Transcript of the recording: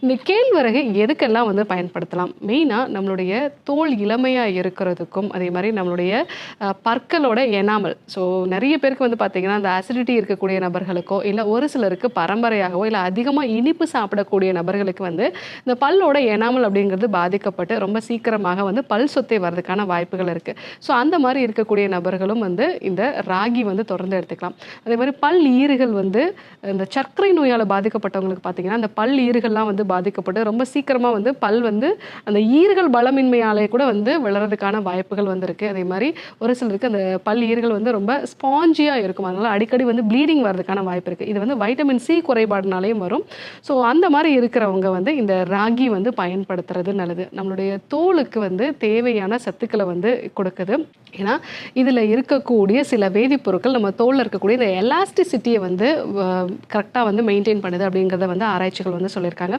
இந்த கேழ்வரகு எதுக்கெல்லாம் வந்து பயன்படுத்தலாம்? மெயினா நம்மளுடைய தோல் இளமையா இருக்கிறதுக்கும், அதே மாரி நம்மளுடைய பற்களோட எனாமல். ஸோ நெறைய பேருக்கு வந்து பார்த்தீங்கன்னா, அந்த அசிடிட்டி இருக்கக்கூடிய நபர்களுக்கோ, இல்ல ஒரு சிலருக்கு பரம்பரையாகவோ, இல்ல அதிகமா இனிப்பு சாப்பிடக்கூடிய நபர்களுக்கு வந்து, இந்த பல்லோட எனாமல் அப்படிங்கிறது பாதிக்கப்பட்டு, ரொம்ப சீக்கிரமாக வந்து பல் சொத்தை வரதுக்கான வாய்ப்புகள் இருக்கு. ஸோ அந்த மாரி இருக்கக்கூடிய நபர்களும் வந்து இந்த ராகி வந்து தொடர்ந்து எடுத்துக்கலாம். அதே மாரி பல் ஈறுகள் வந்து இந்த சர்க்கரை நோயால பாதிக்கப்பட்டவங்களுக்கு பார்த்தீங்கன்னா, அந்த பல் ஈறுகள்லாம் வந்து பாதிக்கப்பட்டு ரொம்ப சீக்கிரமா வந்து பல் வந்து அந்த ஈறுகள் பலமின்மையாலே கூட வந்து விழறதுக்கான வாய்ப்புகள் வந்து இருக்கு. அதே மாரி ஒரு சிலருக்கு அந்த பல் ஈறுகள் வந்து ரொம்ப ஸ்பாஞ்சியா இருக்கும். அதனால அடிக்கடி வந்து ப்ளீடிங் வரதுக்கான வாய்ப்பு இருக்கு. இது வந்து வைட்டமின் சி குறைபாடுனாலயும் வரும். ஸோ அந்த மாரி இருக்கிறவங்க வந்து இந்த ராகி வந்து பயன்படுத்துறது நல்லது. நம்மளுடைய தோலுக்கு வந்து தேவையான சத்துக்கள வந்து கொடுக்குது. ஏன்னா, இதில இருக்கக்கூடிய சில வேதிப்பொருட்கள் நம்ம தோல்ல இருக்கக்கூடிய இந்த எலாஸ்டிசிட்டிய வந்து வ கரெக்ட்டா வந்து மெயின்டெயின் பண்ணுது அப்படிங்கிறத வந்து ஆராய்ச்சிகள் வந்து சொல்லியிருக்காங்க.